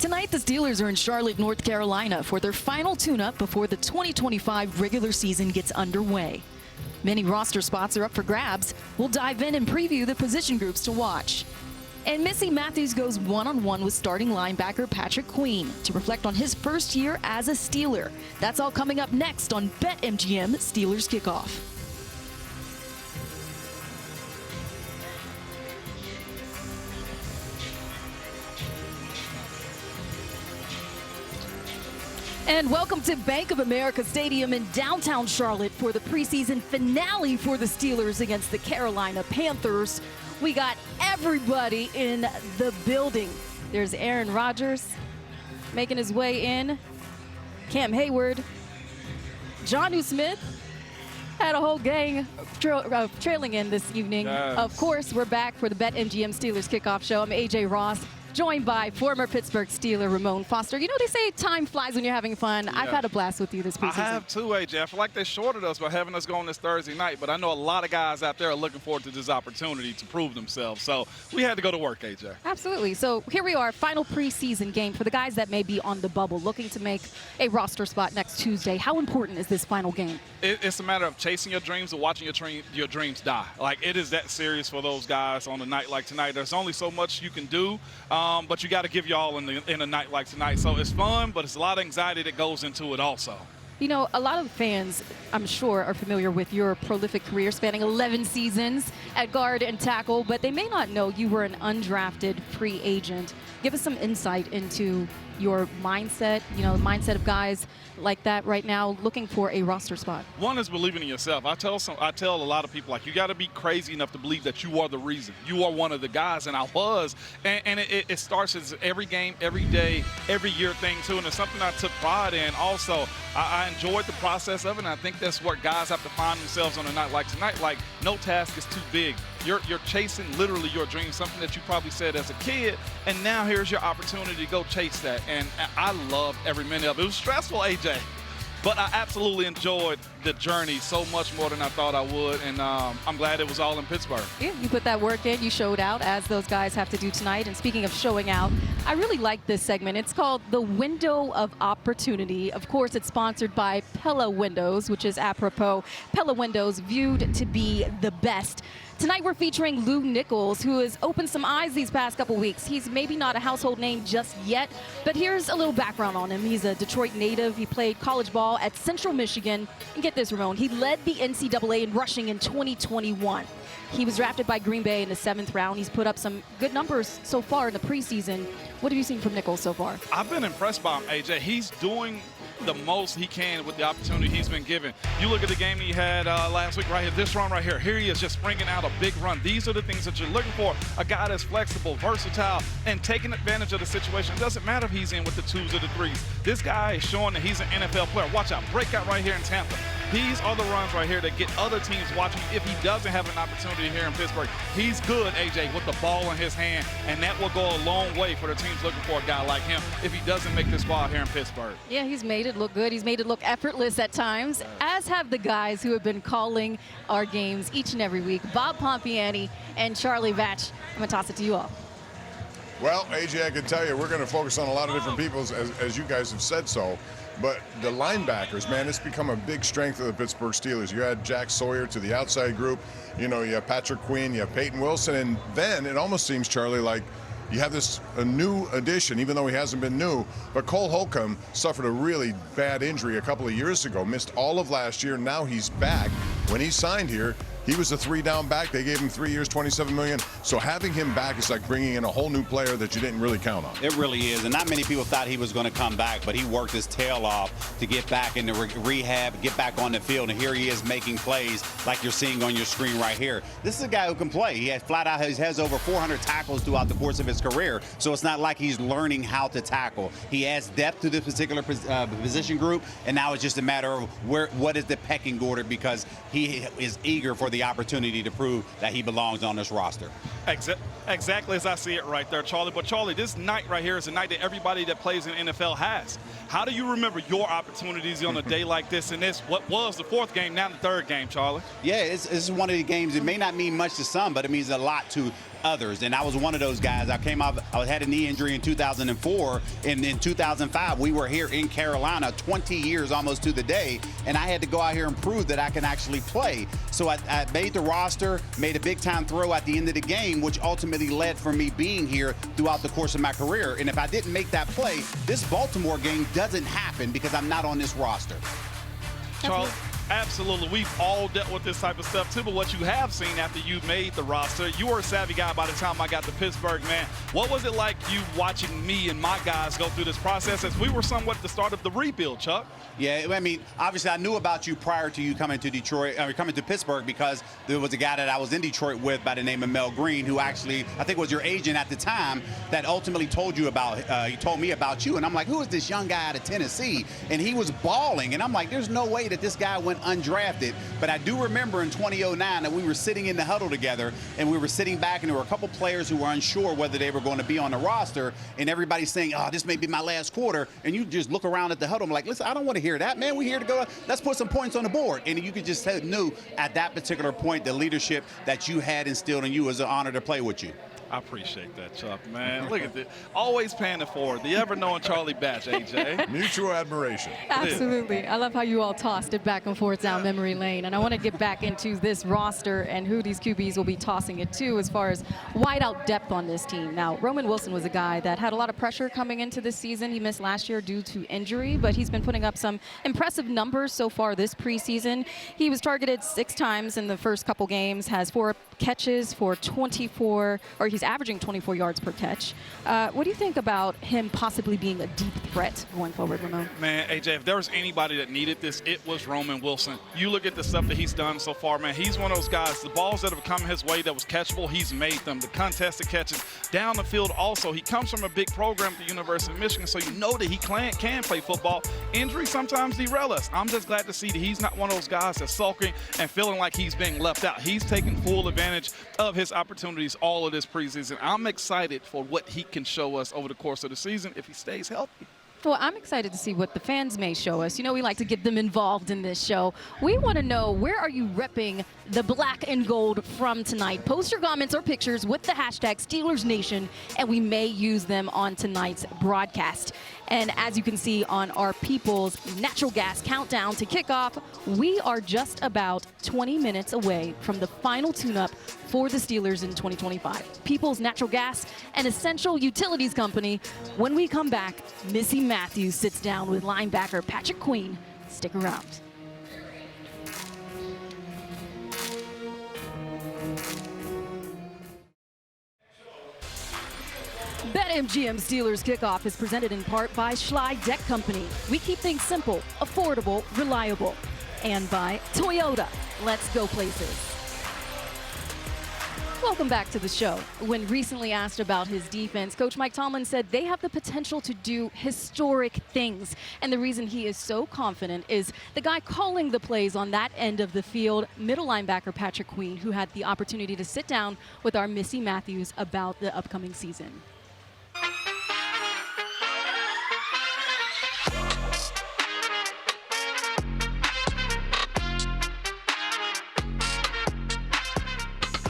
Tonight, the Steelers are in Charlotte, North Carolina for their final tune-up before the 2025 regular season gets underway. Many roster spots are up for grabs. We'll dive in and preview the position groups to watch. And Missy Matthews goes one-on-one with starting linebacker Patrick Queen to reflect on his first year as a Steeler. That's all coming up next on BetMGM Steelers Kickoff. And welcome to Bank of America Stadium in downtown Charlotte for the preseason finale for the Steelers against the Carolina Panthers. We got everybody in the building. There's Aaron Rodgers making his way in. Cam Hayward. Jonnu Smith had a whole gang trailing in this evening. Yes. Of course, we're back for the BetMGM Steelers Kickoff Show. I'm AJ Ross, joined by former Pittsburgh Steeler Ramon Foster. You know, they say time flies when you're having fun. Yeah. I've had a blast with you this preseason. I have too, AJ. I feel like they shorted us by having us go on this Thursday night, but I know a lot of guys out there are looking forward to this opportunity to prove themselves. So we had to go to work, AJ. Absolutely. So here we are, final preseason game for the guys that may be on the bubble, looking to make a roster spot next Tuesday. How important is this final game? It's a matter of chasing your dreams or watching your dreams die. Like, it is that serious for those guys on a night like tonight. There's only so much you can do, but you got to give you all in a night like tonight. So it's fun, but it's a lot of anxiety that goes into it also. You know, a lot of fans, I'm sure, are familiar with your prolific career spanning 11 seasons at guard and tackle, but they may not know you were an undrafted free agent. Give us some insight into your mindset, you know, the mindset of guys like that right now looking for a roster spot. One is believing in yourself. I tell a lot of people, like, you got to be crazy enough to believe that you are the reason. You are one of the guys, and I was. And it starts as every game, every day, every year thing, too, and it's something I took pride in. Also, I enjoyed the process of it, and I think that's what guys have to find themselves on a night like tonight. Like, no task is too big. You're chasing literally your dream, something that you probably said as a kid, and now here's your opportunity to go chase that. And I loved every minute of it. It was stressful, AJ, but I absolutely enjoyed the journey so much more than I thought I would, and I'm glad it was all in Pittsburgh. Yeah, you put that work in, you showed out, as those guys have to do tonight. And speaking of showing out, I really like this segment. It's called The Window of Opportunity. Of course, it's sponsored by Pella Windows, which is apropos. Pella Windows, viewed to be the best. Tonight we're featuring Lou Nichols, who has opened some eyes these past couple weeks. He's maybe not a household name just yet, but here's a little background on him. He's a Detroit native. He played college ball at Central Michigan. And get this, Ramon, he led the NCAA in rushing in 2021. He was drafted by Green Bay in the 7th round. He's put up some good numbers so far in the preseason. What have you seen from Nichols so far? I've been impressed by him, AJ. He's doing the most he can with the opportunity he's been given. You look at the game he had last week right here, this run right here. Here he is just springing out a big run. These are the things that you're looking for. A guy that's flexible, versatile, and taking advantage of the situation. It doesn't matter if he's in with the 2s or the 3s. This guy is showing that he's an NFL player. Watch out, breakout right here in Tampa. These are the runs right here that get other teams watching. If he doesn't have an opportunity here in Pittsburgh, he's good, AJ, with the ball in his hand, and that will go a long way for the teams looking for a guy like him if he doesn't make this spot here in Pittsburgh. Yeah, he's made it look good. He's made it look effortless at times, as have the guys who have been calling our games each and every week. Bob Pompiani and Charlie Vatch. I'm going to toss it to you all. Well, AJ, I can tell you, we're going to focus on a lot of different people, as you guys have said so. But the linebackers, man, it's become a big strength of the Pittsburgh Steelers. You had Jack Sawyer to the outside group. You know, you have Patrick Queen, you have Peyton Wilson. And then it almost seems, Charlie, like you have a new addition, even though he hasn't been new. But Cole Holcomb suffered a really bad injury a couple of years ago, missed all of last year. Now he's back. When he signed here, he was a 3-down back. They gave him 3 years, $27 million. So having him back is like bringing in a whole new player that you didn't really count on. It really is, and not many people thought he was going to come back, but he worked his tail off to get back into rehab, get back on the field, and here he is making plays like you're seeing on your screen right here. This is a guy who can play. He has flat out, he has over 400 tackles throughout the course of his career, so it's not like he's learning how to tackle. He adds depth to this particular position group, and now it's just a matter of what is the pecking order, because he is eager for the opportunity to prove that he belongs on this roster. Exactly as I see it right there, Charlie. But, Charlie, this night right here is a night that everybody that plays in NFL has. How do you remember your opportunities on a day like this, and this, what was the 4th game, now the 3rd game, Charlie? Yeah, this is one of the games. It may not mean much to some, but it means a lot to others. And I was one of those guys. I came out, I had a knee injury in 2004. And in 2005, we were here in Carolina 20 years almost to the day. And I had to go out here and prove that I can actually play. So I made the roster, made a big time throw at the end of the game, which ultimately led for me being here throughout the course of my career. And if I didn't make that play, this Baltimore game doesn't happen because I'm not on this roster. Charles, absolutely. We've all dealt with this type of stuff too, but what you have seen after you made the roster, you were a savvy guy by the time I got to Pittsburgh, man. What was it like you watching me and my guys go through this process as we were somewhat at the start of the rebuild, Chuck? Yeah, I mean, obviously I knew about you prior to you coming to coming to Pittsburgh, because there was a guy that I was in Detroit with by the name of Mel Green, who actually, I think was your agent at the time, that ultimately told you about, he told me about you. And I'm like, who is this young guy out of Tennessee? And he was balling. And I'm like, there's no way that this guy went undrafted. But I do remember in 2009 that we were sitting in the huddle together, and we were sitting back, and there were a couple players who were unsure whether they were going to be on the roster, and everybody's saying, oh, this may be my last quarter. And you just look around at the huddle. I'm like, listen, I don't want to hear that, man. We're here to go. Let's put some points on the board. And you could just knew at that particular point the leadership that you had instilled in you was an honor to play with you. I appreciate that, Chuck, man. Look at this. Always paying it forward. The ever-knowing Charlie Batch, AJ. Mutual admiration. Absolutely. I love how you all tossed it back and forth down memory lane. And I want to get back into this roster and who these QBs will be tossing it to as far as wide-out depth on this team. Now, Roman Wilson was a guy that had a lot of pressure coming into this season. He missed last year due to injury, but he's been putting up some impressive numbers so far this preseason. He was targeted 6 times in the first couple games, has 4 catches for 24, or he's averaging 24 yards per catch. What do you think about him possibly being a deep threat going forward, Ramon? Man, AJ, if there was anybody that needed this, it was Roman Wilson. You look at the stuff that he's done so far, man. He's one of those guys, the balls that have come his way that was catchable, he's made them. The contested catches down the field also. He comes from a big program at the University of Michigan, so you know that he can play football. Injury sometimes derail us. I'm just glad to see that he's not one of those guys that's sulking and feeling like he's being left out. He's taking full advantage of his opportunities all of this preseason. I'm excited for what he can show us over the course of the season if he stays healthy. Well, I'm excited to see what the fans may show us. You know, we like to get them involved in this show. We want to know, where are you repping the black and gold from tonight? Post your comments or pictures with the hashtag SteelersNation, and we may use them on tonight's broadcast. And as you can see on our People's Natural Gas Countdown to Kickoff, we are just about 20 minutes away from the final tune-up for the Steelers in 2025. People's Natural Gas, an essential utilities company. When we come back, Missy Matthews sits down with linebacker Patrick Queen. Stick around. BetMGM Steelers Kickoff is presented in part by Schley Deck Company. We keep things simple, affordable, reliable. And by Toyota. Let's go places. Welcome back to the show. When recently asked about his defense, Coach Mike Tomlin said they have the potential to do historic things. And the reason he is so confident is the guy calling the plays on that end of the field, middle linebacker Patrick Queen, who had the opportunity to sit down with our Missy Matthews about the upcoming season.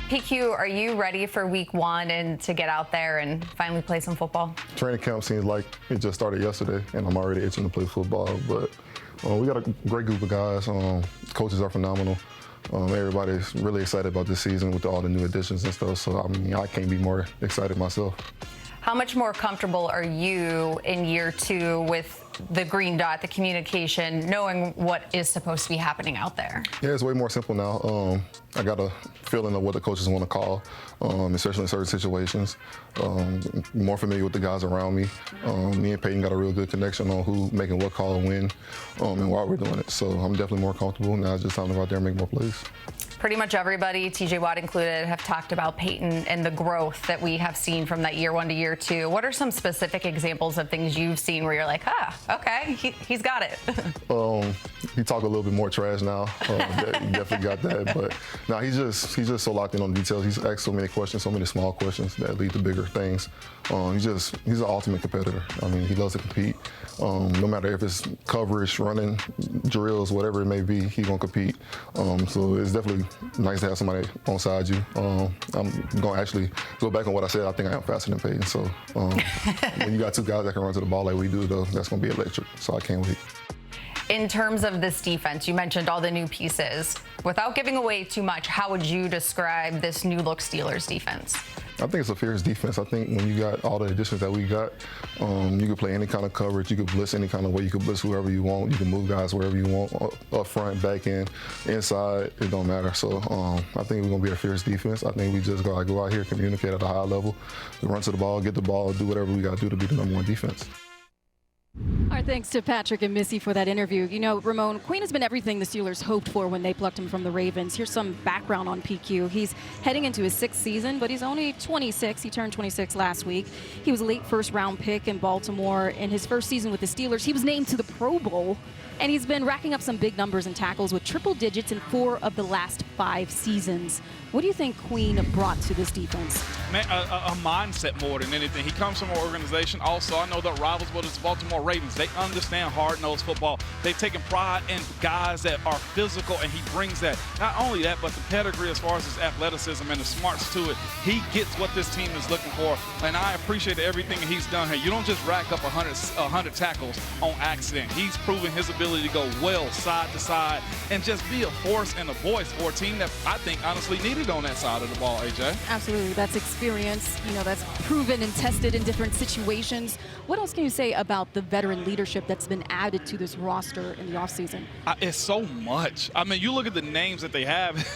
PQ, are you ready for week 1 and to get out there and finally play some football? Training camp seems like it just started yesterday, and I'm already itching to play football. But we got a great group of guys. Coaches are phenomenal. Everybody's really excited about this season with all the new additions and stuff. So, I mean, I can't be more excited myself. How much more comfortable are you in year 2 with the green dot, the communication, knowing what is supposed to be happening out there? Yeah, it's way more simple now. I got a feeling of what the coaches want to call, especially in certain situations. More familiar with the guys around me. Me and Peyton got a real good connection on who making what call and when, and why we're doing it. So I'm definitely more comfortable. Now it's just time to go out there and make more plays. Pretty much everybody, TJ Watt included, have talked about Peyton and the growth that we have seen from that year 1 to year 2. What are some specific examples of things you've seen where you're like, Okay, he's got it. He talk a little bit more trash now. He definitely got that, but now he's just so locked in on the details. He's asked so many questions, so many small questions that lead to bigger things. He's an ultimate competitor. I mean, he loves to compete. No matter if it's coverage, running, drills, whatever it may be, he's gonna compete. So it's definitely nice to have somebody on side you. I'm gonna actually go back on what I said. I think I am faster than Peyton. So when you got two guys that can run to the ball like we do, though, that's gonna be electric. So I can't wait. In terms of this defense, you mentioned all the new pieces. Without giving away too much, how would you describe this new look Steelers defense? I think it's a fierce defense. I think when you got all the additions that we got, you can play any kind of coverage. You can blitz any kind of way. You can blitz whoever you want. You can move guys wherever you want, up front, back end, inside. It don't matter. So I think we're going to be a fierce defense. I think we just got to go out here, communicate at a high level, run to the ball, get the ball, do whatever we got to do to be the number one defense. Our thanks to Patrick and Missy for that interview. You know, Ramon, Queen has been everything the Steelers hoped for when they plucked him from the Ravens. Here's some background on PQ. He's heading into his 6th season, but he's only 26. He turned 26 last week. He was a late first-round pick in Baltimore. In his first season with the Steelers, he was named to the Pro Bowl, and he's been racking up some big numbers and tackles with triple digits in 4 of the last 5 seasons. What do you think Queen brought to this defense? Man, a mindset more than anything. He comes from an organization also. I know the rivals, but it's Baltimore Ravens. They understand hard-nosed football. They've taken pride in guys that are physical, and he brings that. Not only that, but the pedigree as far as his athleticism and the smarts to it. He gets what this team is looking for, and I appreciate everything he's done here. You don't just rack up 100 tackles on accident. He's proven his ability to go well side to side and just be a force and a voice for a team that I think honestly needed on that side of the ball, AJ. Absolutely. That's experience. You know, that's proven and tested in different situations. What else can you say about the veteran leadership that's been added to this roster in the offseason? It's so much. I mean, you look at the names that they have.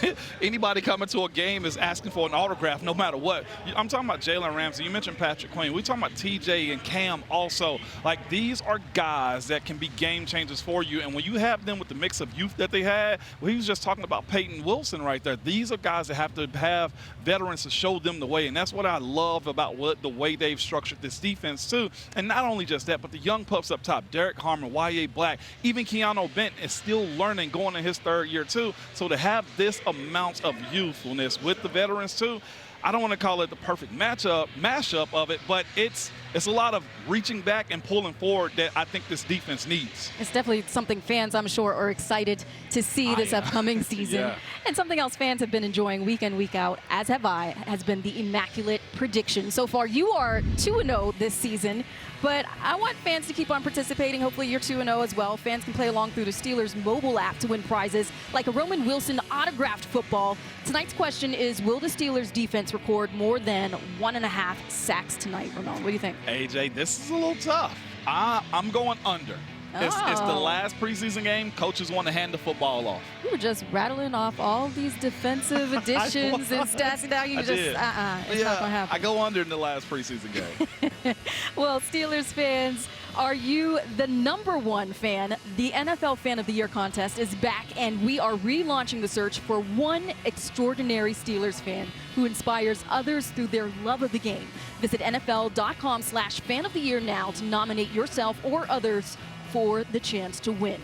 Anybody coming to a game is asking for an autograph no matter what. I'm talking about Jalen Ramsey. You mentioned Patrick Queen. We're talking about TJ and Cam also. Like, these are guys that can be game changers for you. And when you have them with the mix of youth that they had, well, he was just talking about Peyton Wilson right there. These are guys that have to have veterans to show them the way. And that's what I love about the way they've structured this defense, too. And not only just that, but the young pups up top, Derek Harmon, Y.A. Black, even Keanu Benton is still learning, going in his 3rd year, too. So to have this amount of youthfulness with the veterans, too, I don't want to call it the perfect mashup of it, but it's a lot of reaching back and pulling forward that I think this defense needs. It's definitely something fans, I'm sure, are excited to see this upcoming season. Yeah. And something else fans have been enjoying week in, week out, as have I, has been the immaculate prediction. So far, you are 2-0 this season, but I want fans to keep on participating. Hopefully you're 2-0 as well. Fans can play along through the Steelers mobile app to win prizes like a Roman Wilson autographed football. Tonight's question is, will the Steelers defense record more than 1.5 sacks tonight, Ramon? What do you think? AJ, this is a little tough. I'm going under. It's the last preseason game. Coaches want to hand the football off. You were just rattling off all these defensive additions and stats. Now you it's not going to happen. I go under in the last preseason game. Well, Steelers fans, are you the #1 fan? The NFL Fan of the Year contest is back, and we are relaunching the search for one extraordinary Steelers fan who inspires others through their love of the game. Visit NFL.com/Fan of the Year now to nominate yourself or others for the chance to win.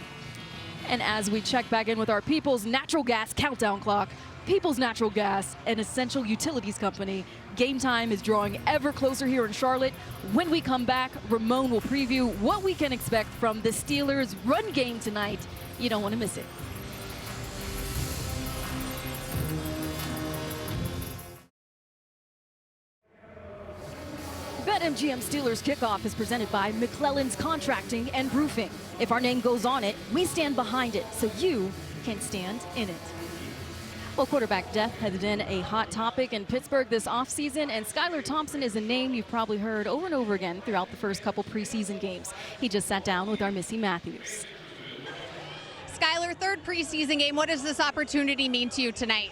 And as we check back in with our People's Natural Gas countdown clock, People's Natural Gas, an essential utilities company, game time is drawing ever closer here in Charlotte. When we come back, Ramon will preview what we can expect from the Steelers' run game tonight. You don't want to miss it. BetMGM Steelers Kickoff is presented by McClellan's Contracting and Roofing. If our name goes on it, we stand behind it, so you can stand in it. Well, quarterback depth has been a hot topic in Pittsburgh this offseason, and Skylar Thompson is a name you've probably heard over and over again throughout the first couple preseason games. He just sat down with our Missy Matthews. Skylar, 3rd preseason game. What does this opportunity mean to you tonight?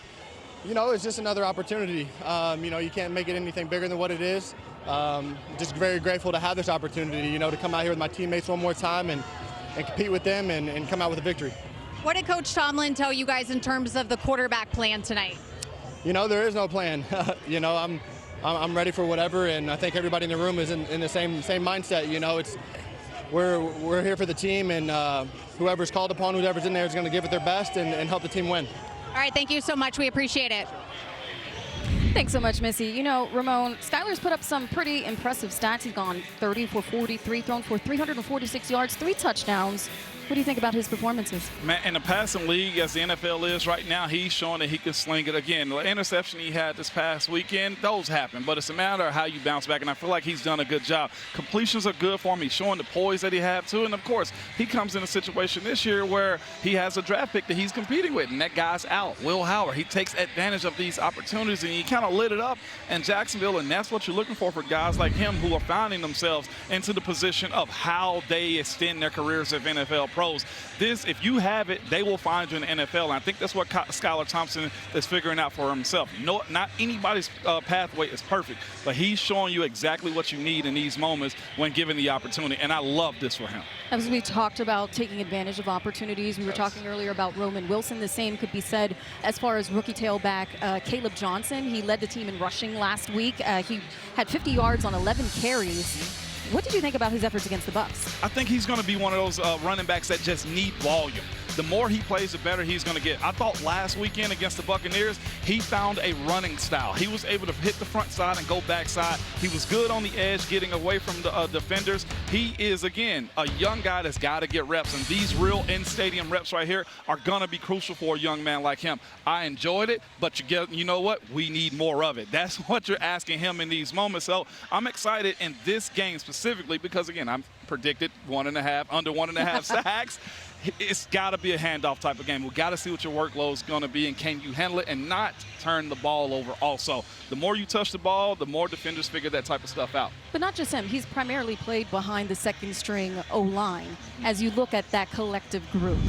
You know, it's just another opportunity. You know, you can't make it anything bigger than what it is. Just very grateful to have this opportunity, you know, to come out here with my teammates one more time and compete with them and come out with a victory. What did Coach Tomlin tell you guys in terms of the quarterback plan tonight? You know, there is no plan. You know, I'm ready for whatever, and I think everybody in the room is in the same mindset. You know, we're here for the team, and whoever's called upon, whoever's in there is going to give it their best and help the team win. All right, thank you so much. We appreciate it. Thanks so much, Missy. You know, Ramon, Skylar's put up some pretty impressive stats. He's gone 30 for 43, thrown for 346 yards, 3 touchdowns. What do you think about his performances? Man, in the passing league, as the NFL is right now, he's showing that he can sling it again. The interception he had this past weekend, those happen, but it's a matter of how you bounce back, and I feel like he's done a good job. Completions are good for him. He's showing the poise that he has, too, and, of course, he comes in a situation this year where he has a draft pick that he's competing with, and that guy's out, Will Howard. He takes advantage of these opportunities, and he kind of lit it up in Jacksonville, and that's what you're looking for guys like him who are finding themselves into the position of how they extend their careers as NFL pros. This, if you have it, they will find you in the NFL. And I think that's what Skylar Thompson is figuring out for himself. No, not anybody's pathway is perfect, but he's showing you exactly what you need in these moments when given the opportunity. And I love this for him. As we talked about taking advantage of opportunities, we were talking earlier about Roman Wilson. The same could be said as far as rookie tailback Caleb Johnson. He led the team in rushing last week. He had 50 yards on 11 carries. What did you think about his efforts against the Bucs? I think he's going to be one of those running backs that just need volume. The more he plays, the better he's going to get. I thought last weekend against the Buccaneers, he found a running style. He was able to hit the front side and go backside. He was good on the edge, getting away from the defenders. He is, again, a young guy that's got to get reps, and these real in-stadium reps right here are going to be crucial for a young man like him. I enjoyed it, but you know what? We need more of it. That's what you're asking him in these moments. So I'm excited in this game specifically because, again, I'm predicted under 1.5 sacks. It's got to be a handoff type of game. We've got to see what your workload is going to be and can you handle it and not turn the ball over also. The more you touch the ball, the more defenders figure that type of stuff out. But not just him. He's primarily played behind the second string O-line as you look at that collective group.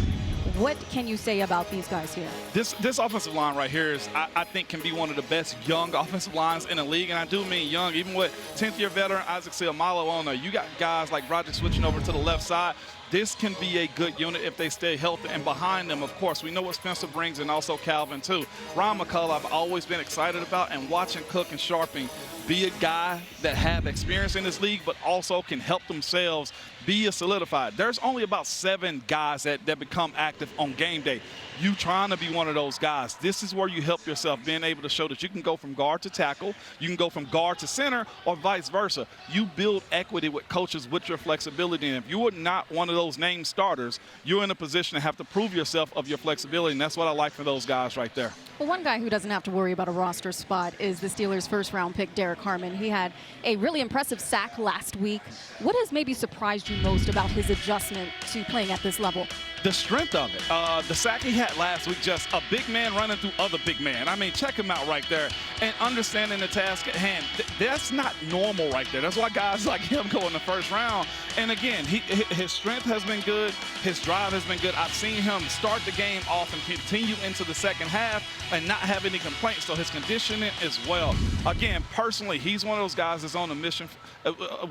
What can you say about these guys here? This offensive line right here is, I think, can be one of the best young offensive lines in the league, and I do mean young. Even with 10th-year veteran Isaac Seumalo on there, you got guys like Roger switching over to the left side. This can be a good unit if they stay healthy. And behind them, of course, we know what Spencer brings and also Calvin, too. Ron McCullough, I've always been excited about, and watching Cook and Sharping be a guy that have experience in this league but also can help themselves be a solidified. There's only about 7 guys that become active on game day. You trying to be one of those guys. This is where you help yourself, being able to show that you can go from guard to tackle, you can go from guard to center, or vice versa. You build equity with coaches with your flexibility, and if you are not one of those named starters, you're in a position to have to prove yourself of your flexibility, and that's what I like for those guys right there. Well, one guy who doesn't have to worry about a roster spot is the Steelers' first-round pick, Derek Harmon. He had a really impressive sack last week. What has maybe surprised you most about his adjustment to playing at this level? The strength of it. The sack he had last week, just a big man running through other big men. I mean, check him out right there. And understanding the task at hand, that's not normal right there. That's why guys like him go in the first round. And again, his strength has been good. His drive has been good. I've seen him start the game off and continue into the second half and not have any complaints. So his conditioning as well. Again, personally, he's one of those guys that's on a mission.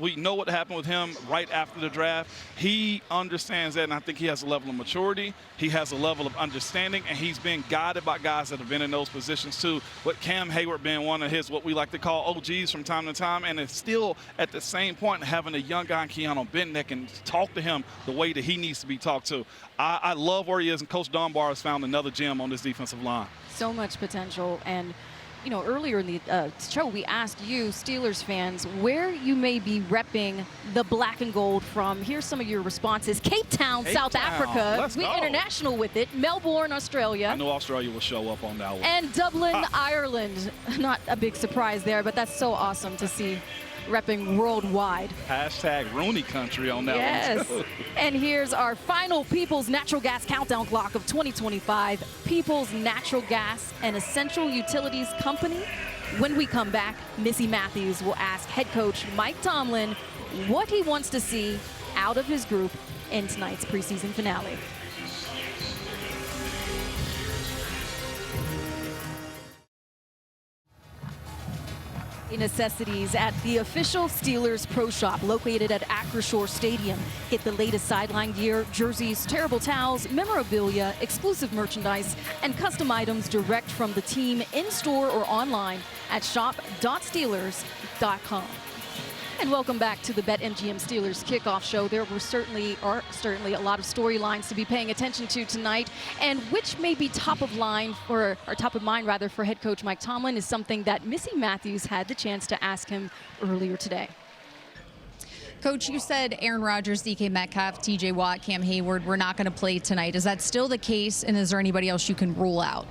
We know what happened with him right after the draft. He understands that, and I think he has a level of maturity. He has a level of understanding, and he's been guided by guys that have been in those positions too. With Cam Hayward being one of his, what we like to call OGs from time to time, and it's still at the same point having a young guy, Keanu Benton, that can talk to him the way that he needs to be talked to. I love where he is, and Coach Dunbar has found another gem on this defensive line. So much potential. And you know, earlier in the show, we asked you, Steelers fans, where you may be repping the black and gold from. Here's some of your responses. Cape Town, South Africa. We're international with it. Melbourne, Australia. I know Australia will show up on that one. And Dublin, Ireland. Not a big surprise there, but that's so awesome to see. Repping worldwide. Hashtag Rooney country on that one. Yes. And here's our final People's Natural Gas Countdown Clock of 2025. People's Natural Gas, an essential utilities company. When we come back, Missy Matthews will ask head coach Mike Tomlin what he wants to see out of his group in tonight's preseason finale. Necessities at the official Steelers Pro Shop located at Acrisure Stadium. Get the latest sideline gear, jerseys, terrible towels, memorabilia, exclusive merchandise, and custom items direct from the team in-store or online at shop.steelers.com. And welcome back to the BetMGM Steelers Kickoff Show. There were certainly a lot of storylines to be paying attention to tonight, and which may be top of mind or top of mind rather for head coach Mike Tomlin is something that Missy Matthews had the chance to ask him earlier today. Coach, you said Aaron Rodgers, DK Metcalf, TJ Watt, Cam Hayward were not going to play tonight. Is that still the case, and is there anybody else you can rule out?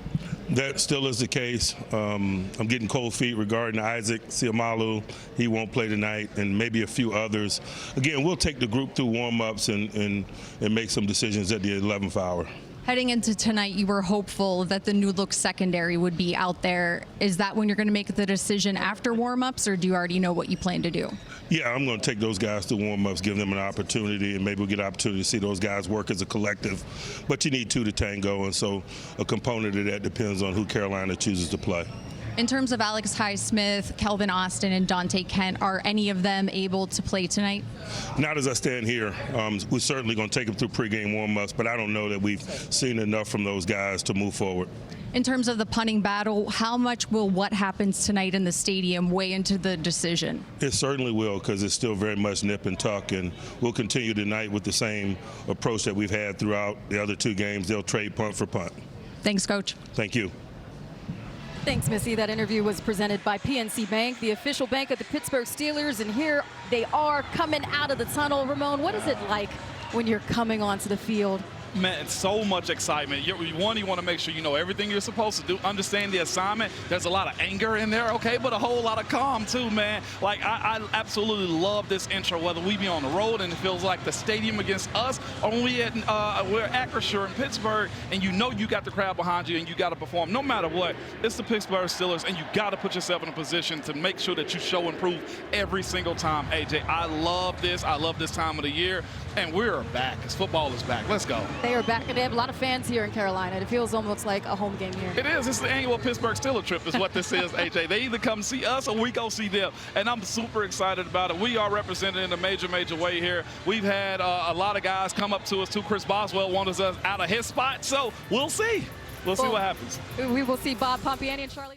That still is the case. I'm getting cold feet regarding Isaac Seumalo. He won't play tonight, and maybe a few others. Again, we'll take the group through warm-ups and make some decisions at the 11th hour. Heading into tonight, you were hopeful that the new look secondary would be out there. Is that when you're going to make the decision after warm-ups, or do you already know what you plan to do? Yeah, I'm going to take those guys to warm-ups, give them an opportunity, and maybe we'll get an opportunity to see those guys work as a collective. But you need two to tango, and so a component of that depends on who Carolina chooses to play. In terms of Alex Highsmith, Kelvin Austin, and Dante Kent, are any of them able to play tonight? Not as I stand here. We're certainly going to take them through pregame warm-ups, but I don't know that we've seen enough from those guys to move forward. In terms of the punting battle, how much will what happens tonight in the stadium weigh into the decision? It certainly will, because it's still very much nip and tuck, and we'll continue tonight with the same approach that we've had throughout the other two games. They'll trade punt for punt. Thanks, Coach. Thank you. Thanks, Missy. That interview was presented by PNC Bank, the official bank of the Pittsburgh Steelers. And here they are coming out of the tunnel. Ramon, what is it like when you're coming onto the field? Man, it's so much excitement. You want to make sure you know everything you're supposed to do, understand the assignment. There's a lot of anger in there, okay, but a whole lot of calm too, man. Like, I absolutely love this intro, whether we be on the road and it feels like the stadium against us, or when we're at Acrisure in Pittsburgh, and you know you got the crowd behind you and you got to perform. No matter what, it's the Pittsburgh Steelers, and you got to put yourself in a position to make sure that you show and prove every single time, AJ. I love this. I love this time of the year, and we're back because football is back. Let's go. They are back, and they have a lot of fans here in Carolina. It feels almost like a home game here. It is. It's the annual Pittsburgh Steelers trip is what this is, AJ. They either come see us or we go see them, and I'm super excited about it. We are represented in a major, major way here. We've had a lot of guys come up to us, too. Chris Boswell wanted us out of his spot, so we'll see. We'll see what happens. We will see Bob Pompiani and Charlie.